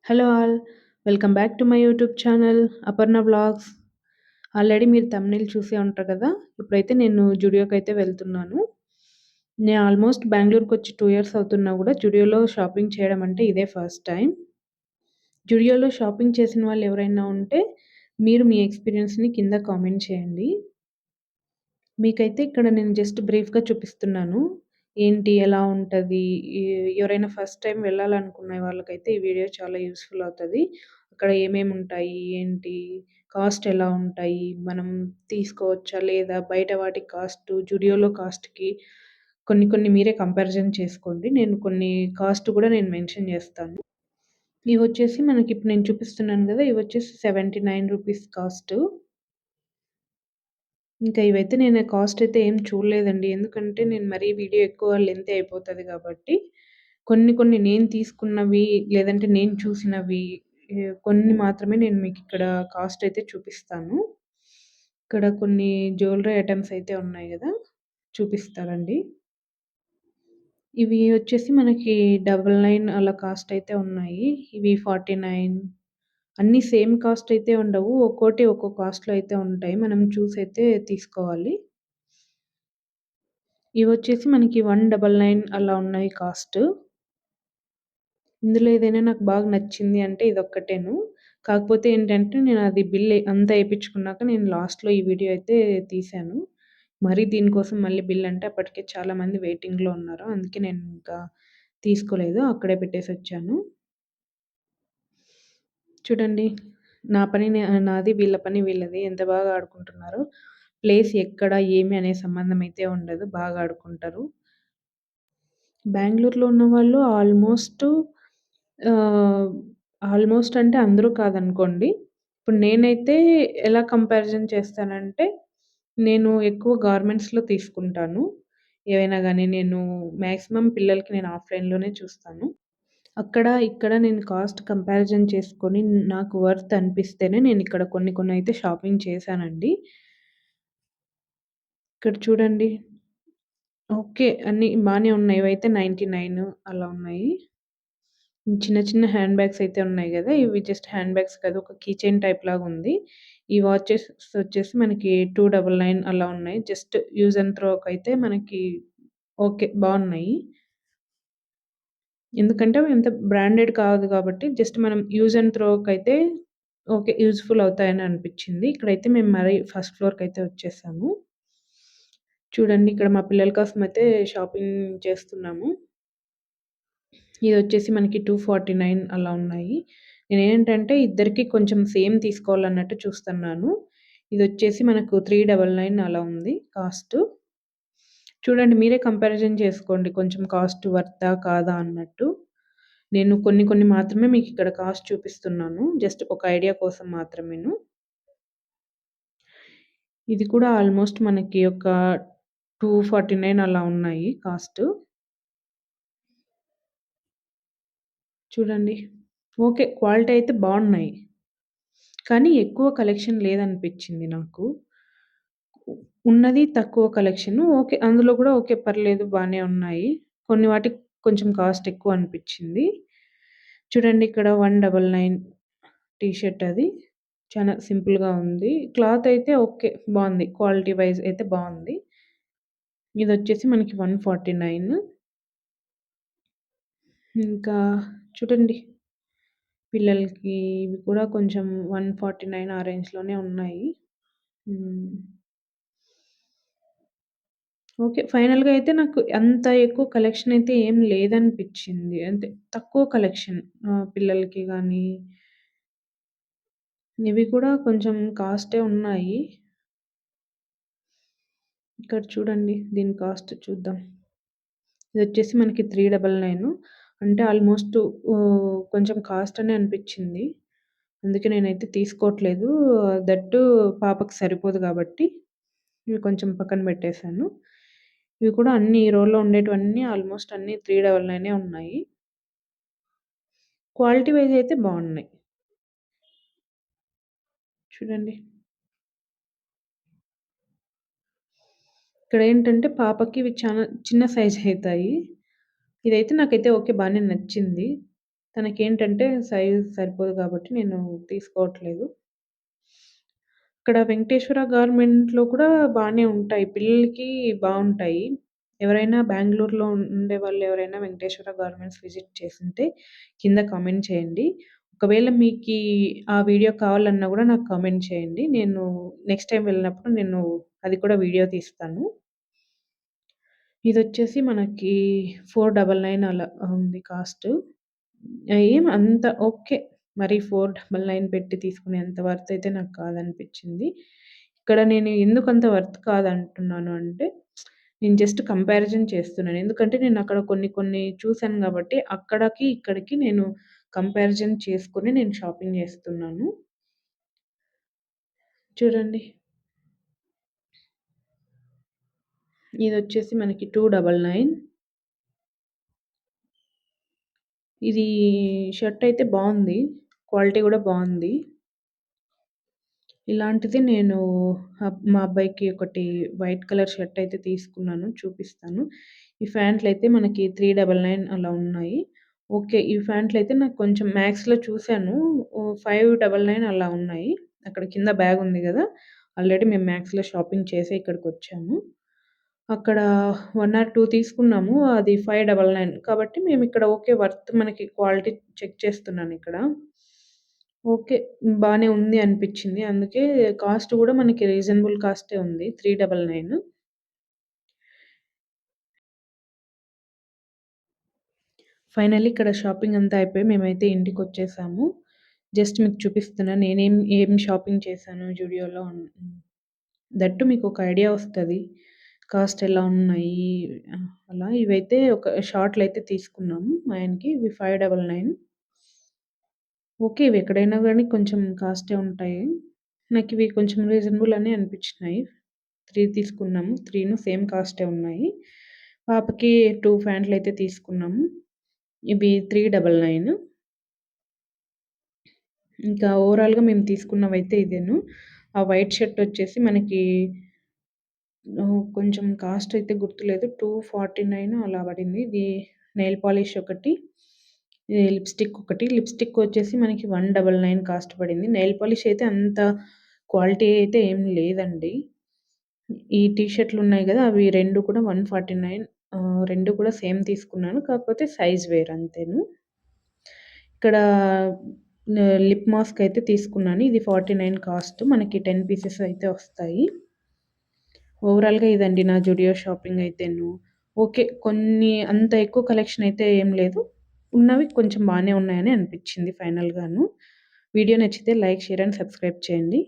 Hello all. Welcome back to my YouTube channel Aparna vlogs. Already మీరు thumbnail చూసే ఉంటారు కదా! ఇప్పుడైతే నేను జుడియోకైతే వెళ్తున్నాను. నేను ఆల్మోస్ట్ బెంగుళూరుకొచ్చి 2 ఇయర్స్ అవుతున్నా గూడా జుడియోలో షాపింగ్ చేయడం అంటే ఇదే ఫస్ట్ టైమ్. జుడియోలో షాపింగ్ చేసిన వాళ్ళు ఎవరైనా ఉంటే మీరు మీ ఎక్స్‌పీరియన్స్‌ని కింద కామెంట్ చేయండి. మీకైతే ఇక్కడ నేను జస్ట్ బ్రీఫ్‌గా చూపిస్తున్నాను. ఏంటి? ఎలా ఉంటది? ఎ ఎవరైనా ఫస్ట్ టైమ్ వెళ్ళాలనుకునే వాళ్ళకైతే ఈ వీడియో చాలా యూజ్‌ఫుల్ అవుతది. అక్కడ ఏమేముంటాయి? ఏంటి? కాస్ట్ ఎలా ఉంటాయి? మనం తీసుకోవచ్చా? లేదా? బయట వాటి కాస్టు, జుడియోలో కాస్ట్‌కి కొన్ని కొన్ని మీరే కంపారిజన్ చేసుకోండి. నేను కొన్ని కాస్ట్ గూడా నేను మెన్షన్ జేస్తాను. ఇవొచ్చేసి మనకిప్పుడు నేను చూపిస్తున్నాను గదా! ఇవొచ్చేసి రూ. 79 కాస్టు. ఇంకా ఇవైతే నేను కాస్ట్ అయితే ఏం చూడలేదండి. ఎందుకంటే నేను మరీ వీడియో ఎక్కువ లెంతీ అయిపోతది గాబట్టి, కొన్ని కొన్ని నేను తీసుకున్నవి, లేదంటే నేను చూసినవి కొన్ని మాత్రమే నేను మీకిక్కడ కాస్ట్ అయితే చూపిస్తాను. ఇక్కడ కొన్ని జ్యువెల్లరీ ఐటెమ్స్ అయితే ఉన్నాయి గదా! చూపిస్తానండి. ఇవి వచ్చేసి మనకి 99 అలా కాస్ట్ అయితే ఉన్నాయి. ఇవి 49 అన్నీ సేమ్ కాస్ట్ అయితే ఉండవు. ఒక్కోటి ఒక్కో కాస్ట్‌లో అయితే ఉంటాయి. మనం చూసైతే తీసుకోవాలి. ఇవొచ్చేసి మనకి 199 అలా ఉన్నాయి కాస్ట్. ఇందులో ఏదైనా నాకు బాగా నచ్చింది అంటే ఇదొక్కటేను. కాకపోతే ఏంటంటే నేను అది బిల్ అంతా ఏపిచ్చుకున్నాక నేను లాస్ట్‌లో ఈ వీడియో అయితే తీశాను. మరి దీనికోసం మళ్ళీ బిల్ అంటే అప్పటికే చాలా మంది వెయిటింగ్‌లో ఉన్నారు. అందుకే నేను ఇంకా తీసుకోలేదు. అక్కడే పెట్టేసొచ్చాను. చూడండి. నా పని నాది, వీళ్ళ పని వీళ్ళది. ఎంత బాగా ఆడుకుంటున్నారో. ప్లేస్ ఎక్కడ, ఏమి అనే సంబంధం అయితే ఉండదు. బాగా ఆడుకుంటారు. బెంగుళూరులో ఉన్నవాళ్ళు ఆహ్, ఆల్మోస్ట్ అంటే అందరూ కాదనుకోండి. ఇప్పుడు నేనైతే ఎలా కంపారిజన్ చేస్తానంటే, నేను ఎక్కువ గార్మెంట్స్‌లో తీసుకుంటాను. ఏవైనా గానీ నేను మాక్సిమం పిల్లలకి నేను ఆఫ్‌లైన్‌లోనే చూస్తాను. అక్కడ, ఇక్కడ నేను కాస్ట్ కంపారిజన్ చేసుకొని నాకు వర్త్ అనిపిస్తేనే నేనిక్కడ కొన్ని కొన్నయితే షాపింగ్ చేశానండి. ఇక్కడ చూడండి. ఓకే. అన్నీ బానే ఉన్నాయి. ఇవైతే 99 అలా ఉన్నాయి. చిన్న చిన్న హ్యాండ్ బ్యాగ్స్ అయితే ఉన్నాయి గదా! ఇవి జస్ట్ హ్యాండ్ బ్యాగ్స్ కాదు. ఒక కీ చైన్ టైప్ లాగుంది. ఈ వాచెస్ వచ్చేసి మనకి 299 అలా ఉన్నాయి. జస్ట్ యూజ్ అండ్ త్రోకైతే మనకి ఓకే. బావున్నాయి. ఎందుకంటే అవి అంత బ్రాండెడ్ కాదు గాబట్టి జస్ట్ మనం యూజ్ అండ్ త్రోకైతే ఓకే. యూజ్‌ఫుల్ అవుతాయని అనిపిచ్చింది. ఇక్కడైతే మేము మరి ఫస్ట్ ఫ్లోర్‌కైతే వచ్చేసాము. చూడండి ఇక్కడ మా పిల్లల కోసమయితే షాపింగ్ చేస్తున్నాము. ఇదొచ్చేసి మనకి 249 అలా ఉన్నాయి. నేనేంటంటే ఇద్దరికీ కొంచెం సేమ్ తీసుకోవాలన్నట్టు చూస్తున్నాను. ఇదొచ్చేసి మనకు 399 అలా ఉంది కాస్ట్. చూడండి మీరే కంపారిజన్ చేసుకోండి. కొంచెం కాస్ట్ వర్తా? కాదా? అన్నట్టు. నేను కొన్ని కొన్ని మాత్రమే మీకిక్కడ కాస్ట్ చూపిస్తున్నాను. జస్ట్ ఒక ఐడియా కోసం మాత్రమేను. ఇది కూడా ఆల్మోస్ట్ మనకి ఒక 249 అలా ఉన్నాయి కాస్ట్. చూడండి. ఓకే. క్వాలిటీ అయితే బావున్నాయి. కానీ ఎక్కువ కలెక్షన్ లేదనిపిచ్చింది నాకు. ఉన్నది తక్కువ కలెక్షను. ఓకే. అందులో గూడా ఓకే. పర్లేదు బానే ఉన్నాయి. కొన్ని వాటికి కొంచెం కాస్ట్ ఎక్కువ అనిపిచ్చింది. చూడండి ఇక్కడ 199 టీ షర్ట్ అది. చానా సింపుల్‌గా ఉంది. క్లాత్ అయితే ఓకే. బావుంది. క్వాలిటీ వైస్ అయితే బావుంది. ఇదొచ్చేసి మనకి 149. ఇంకా చూడండి పిల్లలకి ఇవి కూడా కొంచెం 149 ఆ రేంజ్‌లోనే ఉన్నాయి. హ్మ్. ఓకే. ఫైనల్‌గా అయితే నాకు అంత ఎక్కువ కలెక్షన్ అయితే ఏం లేదనిపిచ్చింది. అంటే తక్కువ కలెక్షన్ పిల్లలకి గానీ, ఇవి కూడా కొంచెం కాస్టే ఉన్నాయి. ఇక్కడ చూడండి దీని కాస్ట్ చూద్దాం. ఇదొచ్చేసి మనకి 399 అంటే ఆల్మోస్ట్ కొంచెం కాస్ట్ అనే అనిపిచ్చింది. అందుకే నేనైతే తీసుకోవట్లేదు. దట్ టూ పాపకి సరిపోదు గాబట్టి, ఇవి కొంచెం పక్కన బెట్టేసాను. ఇవి కూడా అన్నీ ఈ రోలో ఉండేటివన్నీ ఆల్మోస్ట్ అన్నీ 399 ఉన్నాయి. క్వాలిటీ వైస్ అయితే బావున్నాయి. చూడండి. ఇక్కడేంటంటే పాపకి ఇవి చాలా చిన్న సైజ్ అయితాయి. ఇదైతే నాకైతే ఓకే. బానే నచ్చింది. తనకేంటంటే సైజ్ సరిపోదు కాబట్టి నేను తీసుకోవట్లేదు. ఇక్కడ వెంకటేశ్వర గార్మెంట్‌లో కూడా బానే ఉంటాయి. పిల్లలకి బావుంటాయి. ఎవరైనా బెంగుళూరులో ఉండేవాళ్ళు ఎవరైనా వెంకటేశ్వర గార్మెంట్స్ విజిట్ చేసుంటే కింద కామెంట్ చేయండి. ఒకవేళ మీకీ ఆ వీడియో కావాలన్నా గూడా నాకు కామెంట్ చేయండి. నేను నెక్స్ట్ టైమ్ వెళ్ళినప్పుడు నేను అది కూడా వీడియో తీస్తాను. ఇదొచ్చేసి మనకి 499 అలా ఉంది కాస్ట్. ఏం అంత ఓకే. మరి 499 పెట్టి తీసుకునేంత వర్త్ అయితే నాకు కాదనిపిచ్చింది. ఇక్కడ నేను ఎందుకంత వర్త్ కాదంటున్నాను అంటే, నేను జస్ట్ కంపారిజన్ చేస్తున్నాను. ఎందుకంటే నేనక్కడ కొన్ని కొన్ని చూసాను గాబట్టి, అక్కడికి, ఇక్కడికి నేను కంపారిజన్ చేసుకొని నేను షాపింగ్ జేస్తున్నాను. చూడండి. ఇదొచ్చేసి మనకి 299. ఇది షర్ట్ అయితే బావుంది. క్వాలిటీ గూడా బావుంది. ఇలాంటిది నేను మా అబ్బాయికి ఒకటి వైట్ కలర్ షర్ట్ అయితే తీసుకున్నాను. చూపిస్తాను. ఈ ఫ్యాంట్‌లయితే మనకి 399 అలా ఉన్నాయి. ఓకే. ఈ ఫ్యాంట్‌లయితే నాకు కొంచెం మ్యాక్స్‌లో చూసాను. 599 అలా ఉన్నాయి. అక్కడ కింద బ్యాగ్ ఉంది గదా! ఆల్రెడీ మేము మ్యాక్స్‌లో షాపింగ్ చేసే ఇక్కడికొచ్చాము. అక్కడ 1 ఆర్ 2 తీసుకున్నాము. అది 599 కాబట్టి మేమిక్కడ ఓకే. వర్త్ మనకి క్వాలిటీ చెక్ చేస్తున్నానిక్కడ. ఓకే. బానే ఉంది అనిపిచ్చింది. అందుకే కాస్ట్ గూడా మనకి రీజనబుల్ కాస్టే ఉంది. 399. ఫైనల్లీ ఇక్కడ షాపింగ్ అంతా అయిపోయి మేమైతే ఇంటికొచ్చేసాము. జస్ట్ మీకు చూపిస్తున్నా ఏం షాపింగ్ చేశాను జూడియోలో దట్ టూ మీకొక ఐడియా వస్తది. కాస్ట్ ఎలా ఉన్నాయి అలా. ఇవైతే ఒక షార్ట్‌లయితే తీసుకున్నాము మా ఆయనకి. ఇవి 599. ఓకే. ఇవి ఎక్కడైనా గానీ కొంచెం కాస్టే ఉంటాయి. నాకివి కొంచెం రీజనబుల్ అనే అనిపించినాయి. 3 తీసుకున్నాము. 3ను సేమ్ కాస్టే ఉన్నాయి. పాపకి 2 ప్యాంట్లయితే తీసుకున్నాము. ఇవి 399. ఇంకా ఓవరాల్‌గా మేము తీసుకున్నవైతే ఇదేను. ఆ వైట్ షర్ట్ వచ్చేసి మనకి కొంచెం కాస్ట్ అయితే గుర్తులేదు. 249 అలా పడింది. ఇది నెయిల్ పాలిష్ ఒకటి, లిప్‌స్టిక్ ఒకటి. లిప్‌స్టిక్ వచ్చేసి మనకి 199 కాస్ట్ పడింది. నెయిల్ పాలిష్ అయితే అంత క్వాలిటీ అయితే ఏం లేదండి. ఈ టీ షర్ట్‌లున్నాయి గదా! అవి 2 కూడా 149. 2 కూడా సేమ్ తీసుకున్నాను. కాకపోతే సైజ్ వేరు అంతేను. ఇక్కడ లిప్ మాస్క్ అయితే తీసుకున్నాను. ఇది 49 కాస్ట్. మనకి 10 పీసెస్ అయితే వస్తాయి. ఓవరాల్‌గా ఇదండి నా జుడియో షాపింగ్ అయితేను. ఓకే. కొన్ని అంత ఎక్కువ కలెక్షన్ అయితే ఏం లేదు. ఉన్నవి కొంచెం బానే ఉన్నాయని అనిపిచ్చింది ఫైనల్‌గాను. వీడియో నచ్చితే లైక్, షేర్ అండ్ సబ్స్క్రైబ్ చేయండి.